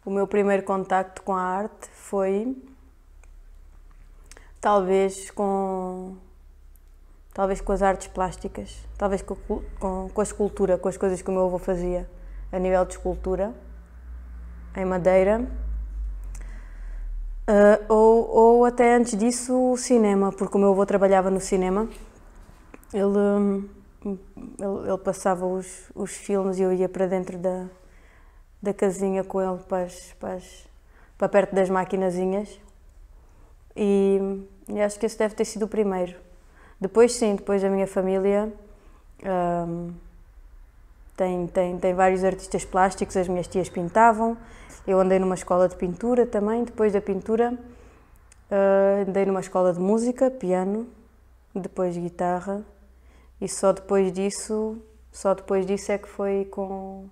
O meu primeiro contacto com a arte foi talvez com as artes plásticas, talvez com a escultura, com as coisas que o meu avô fazia a nível de escultura, em madeira. Ou até antes disso o cinema, porque o meu avô trabalhava no cinema. Ele passava os filmes e eu ia para dentro da casinha com ele para perto das maquinazinhas e acho que esse deve ter sido o primeiro. Depois sim, depois a minha família tem vários artistas plásticos, as minhas tias pintavam, eu andei numa escola de pintura também, depois da pintura andei numa escola de música, piano, depois guitarra e só depois disso é que foi com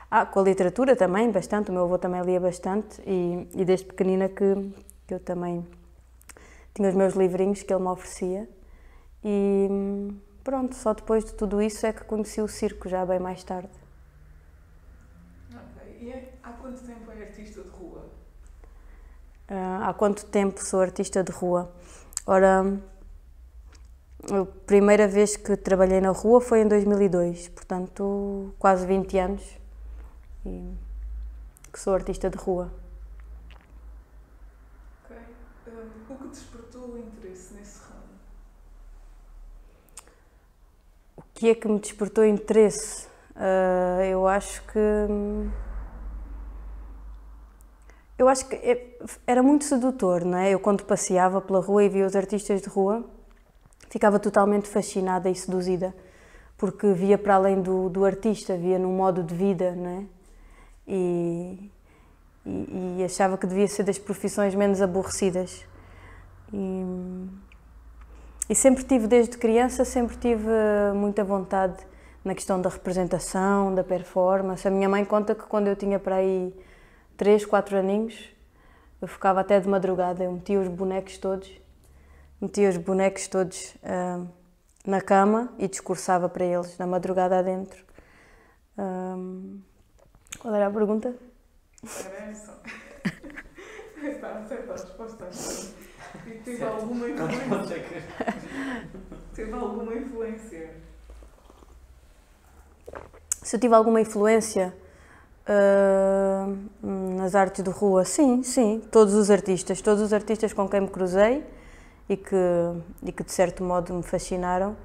a literatura também, bastante, o meu avô também lia bastante e desde pequenina que eu também tinha os meus livrinhos que ele me oferecia e pronto, só depois de tudo isso é que conheci o circo, já bem mais tarde. Ok, e há quanto tempo é artista de rua? Há quanto tempo sou artista de rua? Ora, a primeira vez que trabalhei na rua foi em 2002, portanto quase 20 anos e que sou artista de rua. Ok. O que despertou o interesse nesse ramo? O que é que me despertou interesse? Eu acho que era muito sedutor, não é? Eu quando passeava pela rua e via os artistas de rua, ficava totalmente fascinada e seduzida, porque via para além do artista, via num modo de vida, não é? E achava que devia ser das profissões menos aborrecidas. E sempre tive, desde criança, sempre tive muita vontade na questão da representação, da performance. A minha mãe conta que quando eu tinha para aí 3, 4 aninhos, eu ficava até de madrugada, eu metia os bonecos todos na cama e discursava para eles, na madrugada adentro. Qual era a pergunta? Era essa. Está certa a resposta. E teve alguma influência? Teve alguma influência? Se eu tive alguma influência nas artes de rua, sim. Todos os artistas com quem me cruzei e que de certo modo me fascinaram,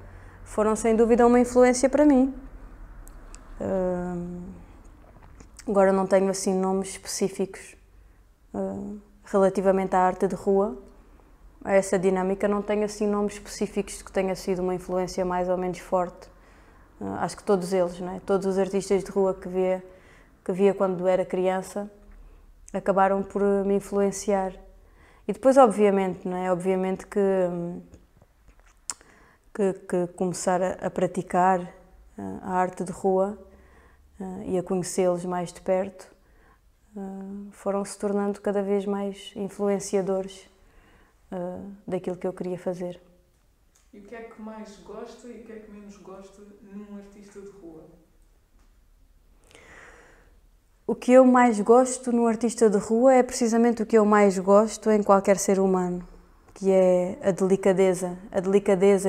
foram sem dúvida uma influência para mim. Agora não tenho assim nomes específicos relativamente à arte de rua, a essa dinâmica não tenho assim nomes específicos de que tenha sido uma influência mais ou menos forte. Acho que todos eles, não é? Todos os artistas de rua que via quando era criança acabaram por me influenciar. E depois, obviamente, não é? Obviamente que começar a praticar a arte de rua e a conhecê-los mais de perto foram se tornando cada vez mais influenciadores daquilo que eu queria fazer. E o que é que mais gosta e o que é que menos gosta num artista de rua? O que eu mais gosto num artista de rua é precisamente o que eu mais gosto em qualquer ser humano, que é a delicadeza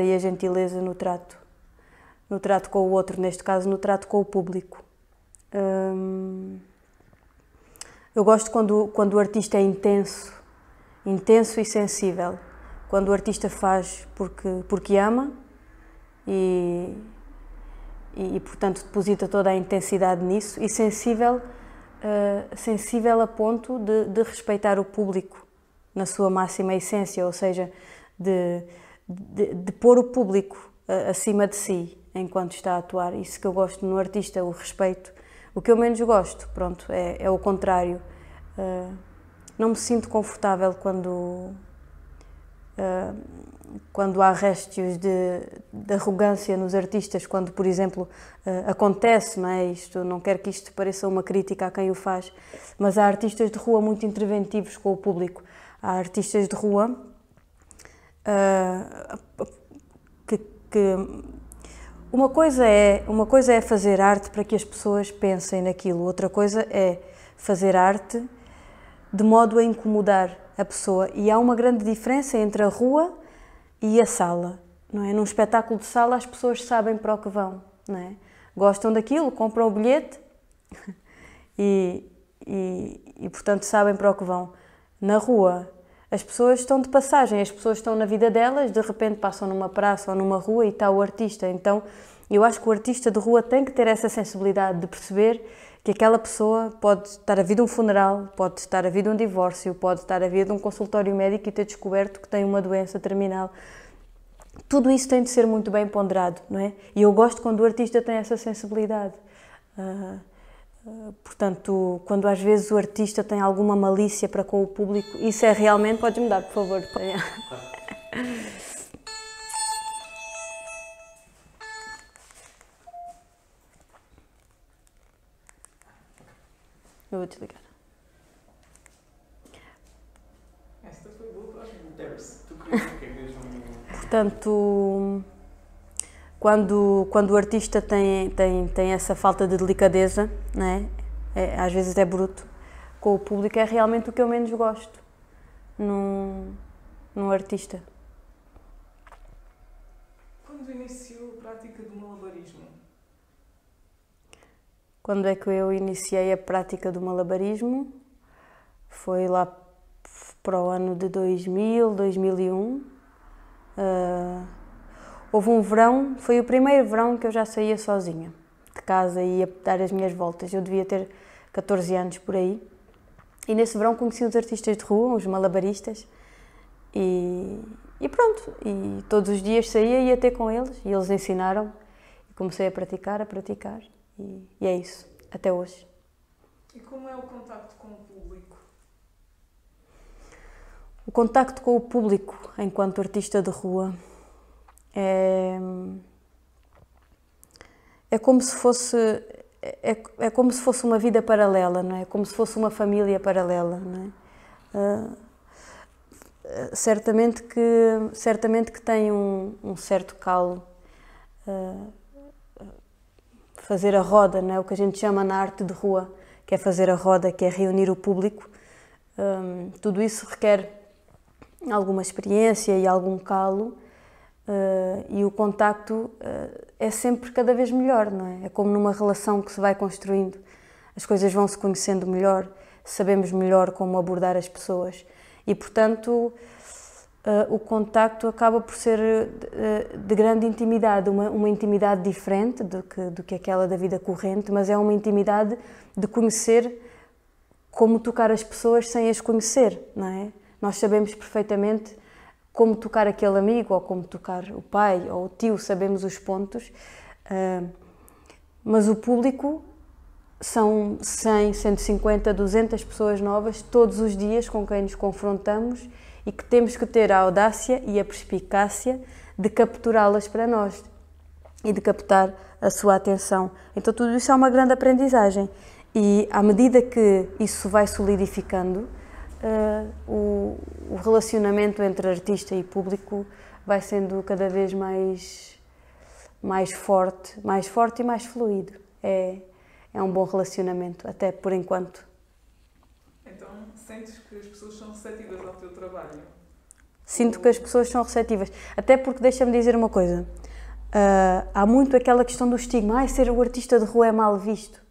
e a gentileza no trato com o outro, neste caso no trato com o público. Eu gosto quando o artista é intenso e sensível, quando o artista faz porque ama e portanto deposita toda a intensidade nisso e sensível a ponto de respeitar o público na sua máxima essência, ou seja, de pôr o público acima de si enquanto está a atuar. Isso que eu gosto no artista, o respeito. O que eu menos gosto, pronto, é o contrário. Não me sinto confortável quando há réstícios de arrogância nos artistas, quando, por exemplo, acontece, não é? Não quero que isto pareça uma crítica a quem o faz, mas há artistas de rua muito interventivos com o público. Há artistas de rua que uma coisa é fazer arte para que as pessoas pensem naquilo, outra coisa é fazer arte de modo a incomodar a pessoa. E há uma grande diferença entre a rua e a sala, não é? Num espetáculo de sala as pessoas sabem para o que vão, não é? Gostam daquilo, compram o bilhete e portanto sabem para o que vão. Na rua as pessoas estão de passagem, as pessoas estão na vida delas, de repente passam numa praça ou numa rua e está o artista. Então eu acho que o artista de rua tem que ter essa sensibilidade de perceber que aquela pessoa pode estar a vir de um funeral, pode estar a vir de um divórcio, pode estar a vir de um consultório médico e ter descoberto que tem uma doença terminal. Tudo isso tem de ser muito bem ponderado, não é? E eu gosto quando o artista tem essa sensibilidade. Portanto, quando às vezes o artista tem alguma malícia para com o público, isso é realmente... Podes-me dar, por favor? Eu vou desligar. Esta foi boa para os haters. Tu querias o que é mesmo? Portanto, quando o artista tem essa falta de delicadeza, não é? Às vezes é bruto, com o público, é realmente o que eu menos gosto num artista. Quando iniciou a prática do malabarismo? Quando é que eu iniciei a prática do malabarismo? Foi lá para o ano de 2000, 2001. Houve um verão, foi o primeiro verão que eu já saía sozinha de casa e ia dar as minhas voltas. Eu devia ter 14 anos por aí. E nesse verão conheci os artistas de rua, os malabaristas. E pronto, e todos os dias saía e ia ter com eles. E eles ensinaram. E comecei a praticar. E é isso, até hoje. E como é o contacto com o público? O contacto com o público, enquanto artista de rua, é como se fosse uma vida paralela, não é? É como se fosse uma família paralela, não é? Certamente que tem um certo calo fazer a roda, não é? O que a gente chama na arte de rua, que é fazer a roda, que é reunir o público. Tudo isso requer alguma experiência e algum calo. E o contacto é sempre cada vez melhor, não é? É como numa relação que se vai construindo. As coisas vão se conhecendo melhor, sabemos melhor como abordar as pessoas e, portanto, o contacto acaba por ser de grande intimidade, uma intimidade diferente do que aquela da vida corrente, mas é uma intimidade de conhecer como tocar as pessoas sem as conhecer, não é? Nós sabemos perfeitamente como tocar aquele amigo, ou como tocar o pai ou o tio, sabemos os pontos, mas o público são 100, 150, 200 pessoas novas todos os dias com quem nos confrontamos e que temos que ter a audácia e a perspicácia de capturá-las para nós e de captar a sua atenção. Então tudo isso é uma grande aprendizagem e à medida que isso vai solidificando, o relacionamento entre artista e público vai sendo cada vez mais forte e mais fluido. É um bom relacionamento, até por enquanto. Então, sentes que as pessoas são receptivas ao teu trabalho? Sinto que as pessoas são receptivas, até porque, deixa-me dizer uma coisa, há muito aquela questão do estigma, ser o artista de rua é mal visto.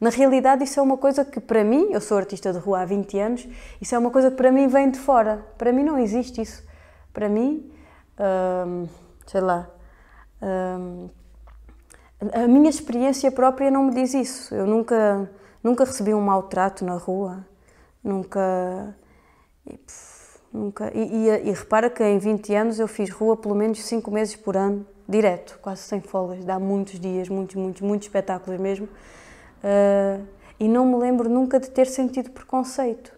Na realidade, isso é uma coisa que para mim, eu sou artista de rua há 20 anos, isso é uma coisa que para mim vem de fora. Para mim não existe isso. Para mim, a minha experiência própria não me diz isso. Eu nunca recebi um maltrato na rua, nunca. E repara que em 20 anos eu fiz rua pelo menos 5 meses por ano, direto, quase sem folgas, dá muitos dias, muitos espetáculos mesmo. E não me lembro nunca de ter sentido preconceito.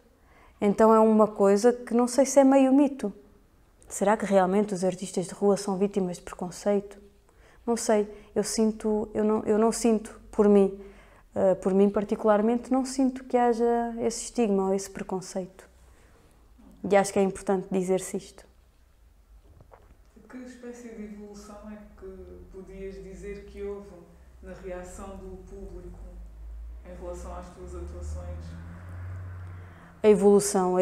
Então é uma coisa que não sei se é meio mito. Será que realmente os artistas de rua são vítimas de preconceito? Não sei, eu não sinto por mim particularmente, não sinto que haja esse estigma ou esse preconceito. E acho que é importante dizer-se isto. Que espécie de evolução é que podias dizer que na reação do público em relação às tuas atuações? A evolução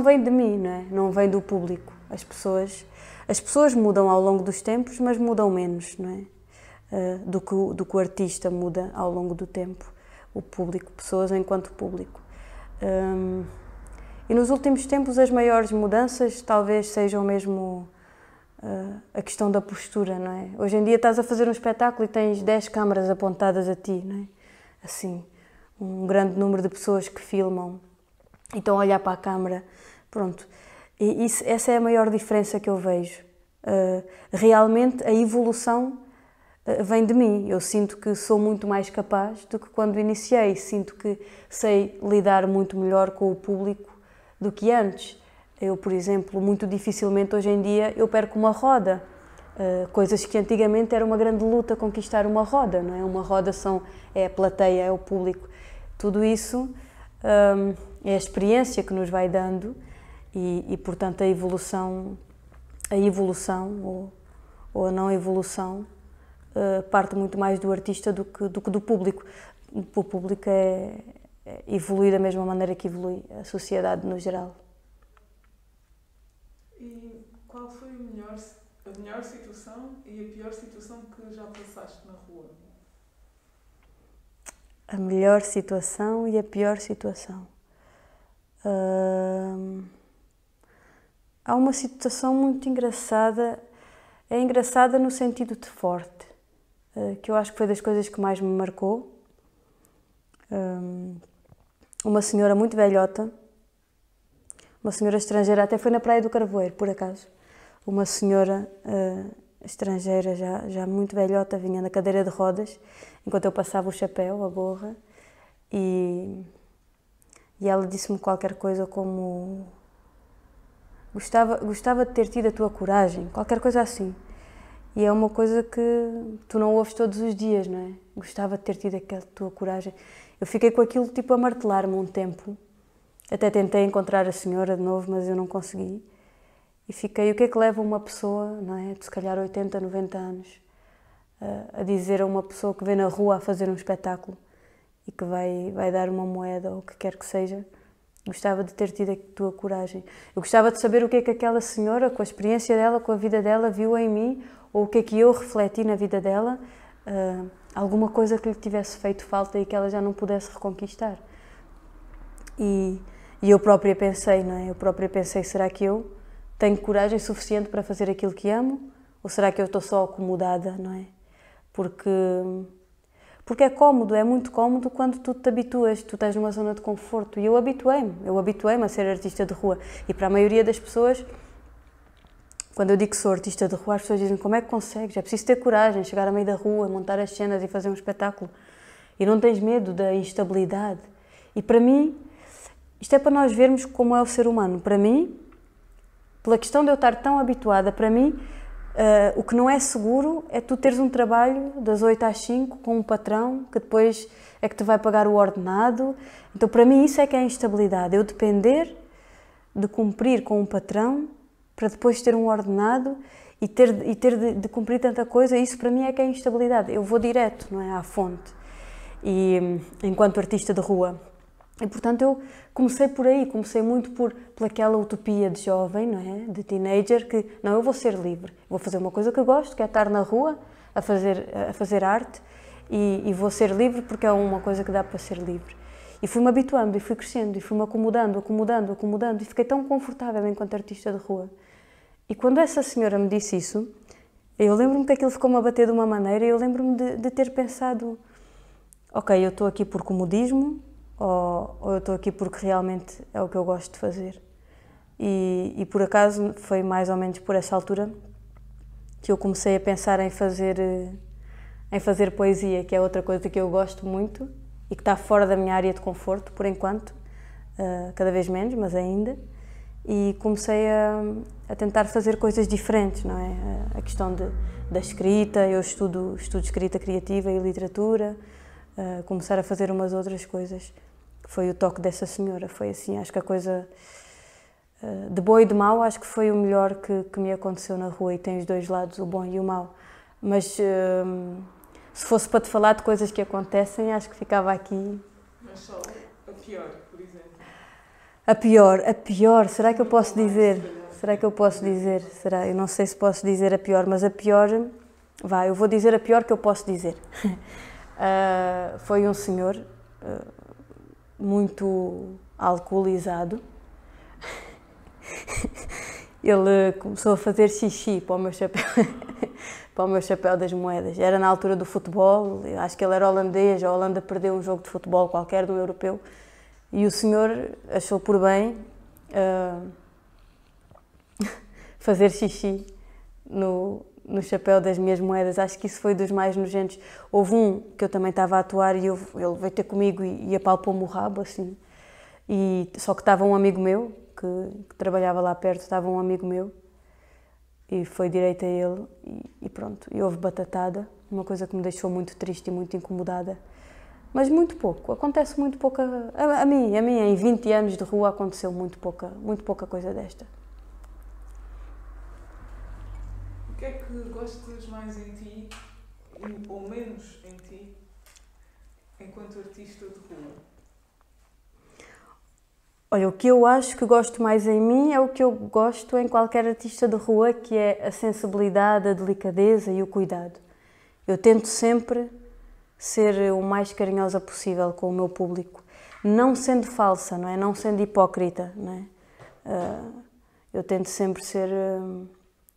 vem de mim, não é? Não vem do público. As pessoas mudam ao longo dos tempos, mas mudam menos, não é? Do que o artista muda ao longo do tempo. O público, pessoas enquanto público. E nos últimos tempos as maiores mudanças talvez sejam mesmo a questão da postura, não é? Hoje em dia estás a fazer um espetáculo e tens 10 câmaras apontadas a ti, não é? Assim, um grande número de pessoas que filmam e estão a olhar para a câmara, pronto. E essa é a maior diferença que eu vejo. Realmente a evolução vem de mim. Eu sinto que sou muito mais capaz do que quando iniciei. Sinto que sei lidar muito melhor com o público do que antes. Eu, por exemplo, muito dificilmente hoje em dia eu perco uma roda. Coisas que antigamente era uma grande luta conquistar uma roda, não é? Uma roda é a plateia, é o público. Tudo isso é a experiência que nos vai dando e portanto, a evolução ou a não evolução parte muito mais do artista do que do público. O público é evoluir da mesma maneira que evolui a sociedade no geral. E qual foi a melhor situação e a pior situação que já passaste na rua? A melhor situação e a pior situação. Há uma situação muito engraçada, é engraçada no sentido de forte, que eu acho que foi das coisas que mais me marcou. Uma senhora muito velhota, uma senhora estrangeira, até foi na Praia do Carvoeiro, por acaso. Uma senhora estrangeira, já muito velhota, vinha na cadeira de rodas, enquanto eu passava o chapéu, a gorra, e ela disse-me qualquer coisa como gostava de ter tido a tua coragem, qualquer coisa assim. E é uma coisa que tu não ouves todos os dias, não é? Gostava de ter tido aquela tua coragem. Eu fiquei com aquilo tipo a martelar-me um tempo. Até tentei encontrar a senhora de novo, mas eu não consegui. E fiquei, o que é que leva uma pessoa, não é, de se calhar 80, 90 anos, a dizer a uma pessoa que vê na rua a fazer um espetáculo e que vai dar uma moeda ou o que quer que seja, gostava de ter tido a tua coragem. Eu gostava de saber o que é que aquela senhora, com a experiência dela, com a vida dela, viu em mim, ou o que é que eu refleti na vida dela, alguma coisa que lhe tivesse feito falta e que ela já não pudesse reconquistar. E eu própria pensei, não é? Eu própria pensei, será que eu tenho coragem suficiente para fazer aquilo que amo? Ou será que eu estou só acomodada, não é? Porque é cómodo, é muito cómodo quando tu te habituas, tu estás numa zona de conforto. E eu habituei-me a ser artista de rua. E para a maioria das pessoas, quando eu digo que sou artista de rua, as pessoas dizem, como é que consegues? É preciso ter coragem, chegar a meio da rua, montar as cenas e fazer um espetáculo. E não tens medo da instabilidade. E para mim, isto é para nós vermos como é o ser humano. Para mim, pela questão de eu estar tão habituada, para mim, o que não é seguro é tu teres um trabalho das 8 às 5 com um patrão que depois é que te vai pagar o ordenado. Então, para mim, isso é que é a instabilidade. Eu depender de cumprir com um patrão para depois ter um ordenado e ter de cumprir tanta coisa, isso para mim é que é a instabilidade. Eu vou direto, não é, à fonte. E enquanto artista de rua. E, portanto, eu comecei por aí, comecei muito pelaquela utopia de jovem, não é? De teenager, que não, eu vou ser livre, vou fazer uma coisa que eu gosto, que é estar na rua a fazer arte e vou ser livre porque é uma coisa que dá para ser livre. E fui-me habituando e fui crescendo e fui-me acomodando e fiquei tão confortável enquanto artista de rua. E quando essa senhora me disse isso, eu lembro-me que aquilo ficou-me a bater de uma maneira e eu lembro-me de ter pensado, ok, eu estou aqui por comodismo, ou eu estou aqui porque realmente é o que eu gosto de fazer. E por acaso foi mais ou menos por essa altura que eu comecei a pensar em fazer poesia, que é outra coisa que eu gosto muito e que está fora da minha área de conforto, por enquanto, cada vez menos, mas ainda. E comecei a tentar fazer coisas diferentes, não é? A questão da escrita, eu estudo escrita criativa e literatura, começar a fazer umas outras coisas. Foi o toque dessa senhora, foi assim, acho que a coisa De bom e de mau, acho que foi o melhor que me aconteceu na rua, e tem os dois lados, o bom e o mau. Mas se fosse para te falar de coisas que acontecem, acho que ficava aqui. Mas só a pior, por exemplo. A pior, será que eu posso dizer? Será que eu posso dizer? Será? Eu não sei se posso dizer a pior, mas a pior, eu vou dizer a pior que eu posso dizer. Foi um senhor muito alcoolizado. Ele começou a fazer xixi para o meu chapéu, para o meu chapéu das moedas. Era na altura do futebol, acho que ele era holandês, a Holanda perdeu um jogo de futebol qualquer do europeu, e o senhor achou por bem fazer xixi no chapéu das minhas moedas. Acho que isso foi dos mais nojentos. Houve um que eu também estava a atuar e ele veio ter comigo e apalpou-me o rabo, assim. Só que estava um amigo meu, que trabalhava lá perto, estava um amigo meu, e foi direito a ele e pronto. E houve batatada, uma coisa que me deixou muito triste e muito incomodada. Mas muito pouco, acontece muito pouca... A mim, em 20 anos de rua, aconteceu muito pouca coisa desta. O que é que gostas mais em ti, ou menos em ti, enquanto artista de rua? Olha, o que eu acho que gosto mais em mim é o que eu gosto em qualquer artista de rua, que é a sensibilidade, a delicadeza e o cuidado. Eu tento sempre ser o mais carinhosa possível com o meu público, não sendo falsa, não é? Não sendo hipócrita, não é? Eu tento sempre ser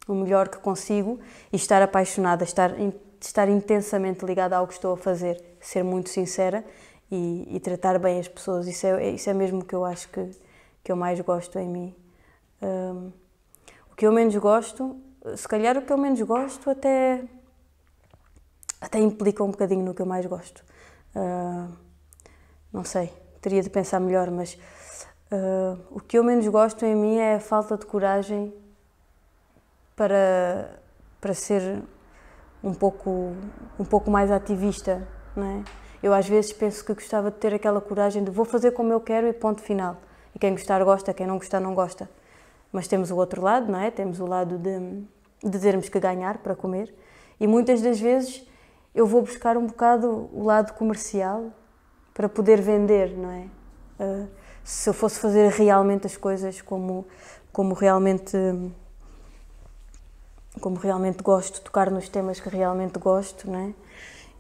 o melhor que consigo e estar apaixonada, estar intensamente ligada ao que estou a fazer, ser muito sincera e tratar bem as pessoas. Isso é mesmo o que eu acho que eu mais gosto em mim. O que eu menos gosto, se calhar o que eu menos gosto até implica um bocadinho no que eu mais gosto. Não sei, teria de pensar melhor, mas o que eu menos gosto em mim é a falta de coragem para ser um pouco mais ativista, não é? Eu às vezes penso que gostava de ter aquela coragem de vou fazer como eu quero e ponto final. E quem gostar gosta, quem não gostar não gosta. Mas temos o outro lado, não é? Temos o lado de termos que ganhar para comer. E muitas das vezes eu vou buscar um bocado o lado comercial para poder vender, não é? Se eu fosse fazer realmente as coisas como realmente gosto, tocar nos temas que realmente gosto, não é?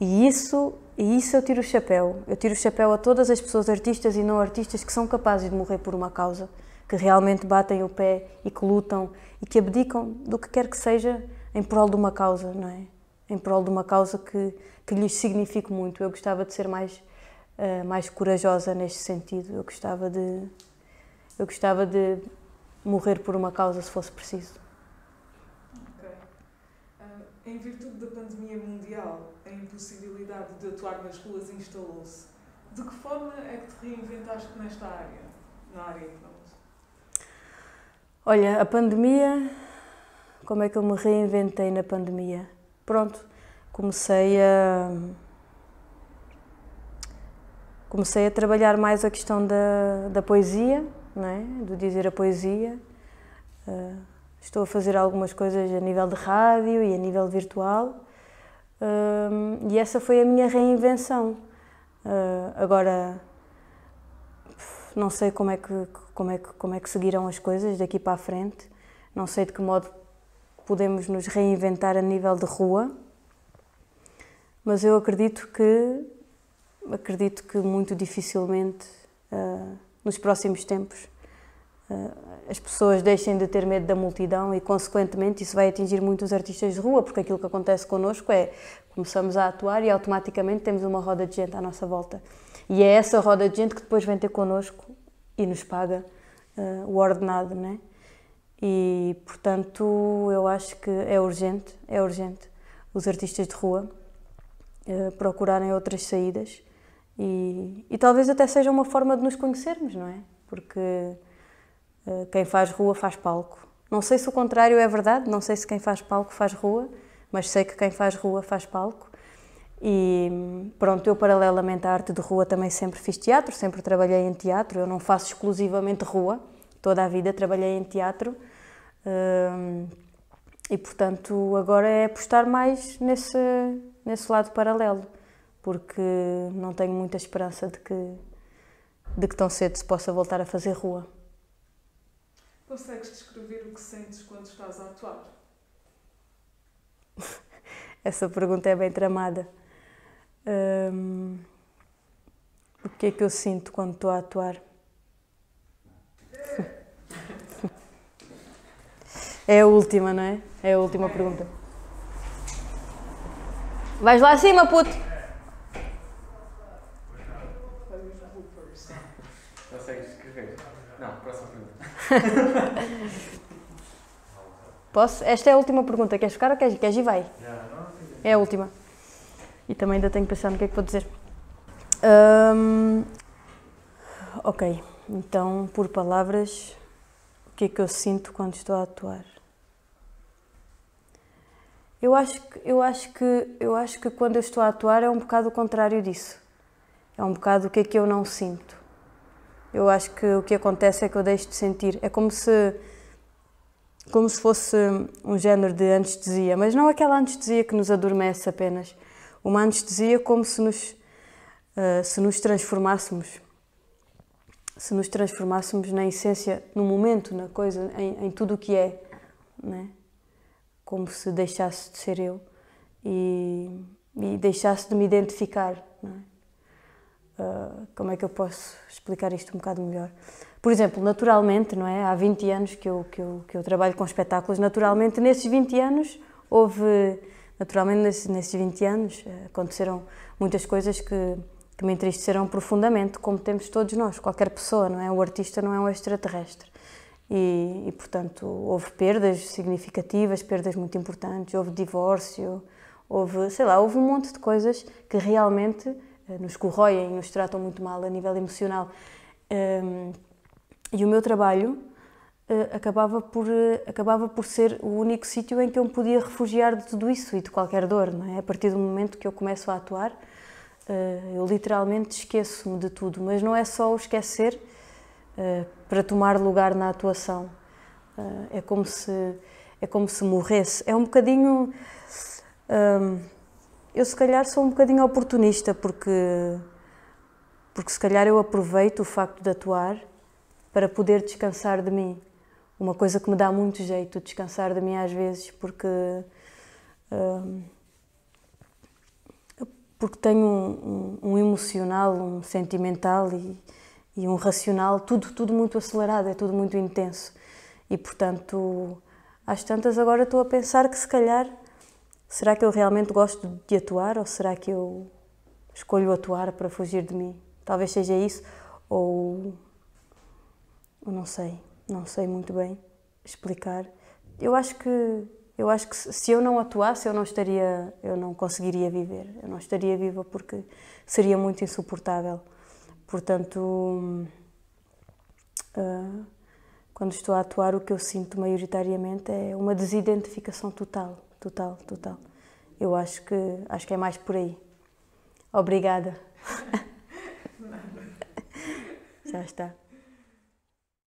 E isso eu tiro o chapéu. Eu tiro o chapéu a todas as pessoas, artistas e não artistas, que são capazes de morrer por uma causa, que realmente batem o pé e que lutam e que abdicam do que quer que seja em prol de uma causa, não é? Em prol de uma causa que lhes signifique muito. Eu gostava de ser mais corajosa neste sentido. Eu gostava de morrer por uma causa se fosse preciso. Em virtude da pandemia mundial, a impossibilidade de atuar nas ruas instalou-se. De que forma é que te reinventaste nesta área? Na área, pronto. Olha, a pandemia... Como é que eu me reinventei na pandemia? Pronto, comecei a trabalhar mais a questão da poesia, não é? De dizer a poesia. Estou a fazer algumas coisas a nível de rádio e a nível virtual, e essa foi a minha reinvenção. Agora, não sei como é que seguirão as coisas daqui para a frente, não sei de que modo podemos nos reinventar a nível de rua, mas eu acredito que muito dificilmente, nos próximos tempos, as pessoas deixem de ter medo da multidão e, consequentemente, isso vai atingir muito os artistas de rua, porque aquilo que acontece connosco é começamos a atuar e automaticamente temos uma roda de gente à nossa volta. E é essa roda de gente que depois vem ter connosco e nos paga o ordenado, não é? E, portanto, eu acho que é urgente os artistas de rua procurarem outras saídas e talvez até seja uma forma de nos conhecermos, não é? Porque quem faz rua faz palco. Não sei se o contrário é verdade, não sei se quem faz palco faz rua, mas sei que quem faz rua faz palco. E pronto, eu paralelamente à arte de rua também sempre fiz teatro, sempre trabalhei em teatro, eu não faço exclusivamente rua, toda a vida trabalhei em teatro e, portanto, agora é apostar mais nesse lado paralelo, porque não tenho muita esperança de que tão cedo se possa voltar a fazer rua. Consegues descrever o que sentes quando estás a atuar? Essa pergunta é bem tramada. O que é que eu sinto quando estou a atuar? É a última, não é? É a última pergunta. Vais lá acima, puto! Consegues escrever? Não, próxima pergunta. Posso? Esta é a última pergunta. Queres ficar ou queres ir? Vai. É a última. E também ainda tenho que pensar no que é que vou dizer. Ok, então, por palavras, o que é que eu sinto quando estou a atuar? Eu acho que quando eu estou a atuar é um bocado o contrário disso. É um bocado o que é que eu não sinto. Eu acho que o que acontece é que eu deixo de sentir. É como se fosse um género de anestesia, mas não aquela anestesia que nos adormece apenas. Uma anestesia como se nos transformássemos. Se nos transformássemos na essência, no momento, na coisa, em tudo o que é, né? Como se deixasse de ser eu e deixasse de me identificar, não é? Como é que eu posso explicar isto um bocado melhor? Por exemplo, naturalmente, não é? Há 20 anos que eu trabalho com espetáculos, naturalmente nesses 20 anos nesses 20 anos aconteceram muitas coisas que me entristeceram profundamente, como temos todos nós, qualquer pessoa, não é? O artista não é um extraterrestre. E, portanto, houve perdas significativas, perdas muito importantes, houve divórcio, houve um monte de coisas que realmente nos corroem, nos tratam muito mal a nível emocional. E o meu trabalho acabava por ser o único sítio em que eu me podia refugiar de tudo isso e de qualquer dor, não é? A partir do momento que eu começo a atuar, eu literalmente esqueço-me de tudo, mas não é só o esquecer para tomar lugar na atuação. É como se morresse. É um bocadinho... eu se calhar sou um bocadinho oportunista, porque se calhar eu aproveito o facto de atuar para poder descansar de mim. Uma coisa que me dá muito jeito, descansar de mim às vezes, porque tenho um emocional, um sentimental e um racional, tudo muito acelerado, é tudo muito intenso. E, portanto, às tantas agora estou a pensar que se calhar, será que eu realmente gosto de atuar ou será que eu escolho atuar para fugir de mim? Talvez seja isso, ou não sei muito bem explicar. Eu acho que se eu não atuasse, eu não conseguiria viver. Eu não estaria viva porque seria muito insuportável. Portanto, quando estou a atuar, o que eu sinto maioritariamente é uma desidentificação total. Eu acho que é mais por aí. Obrigada. Já está.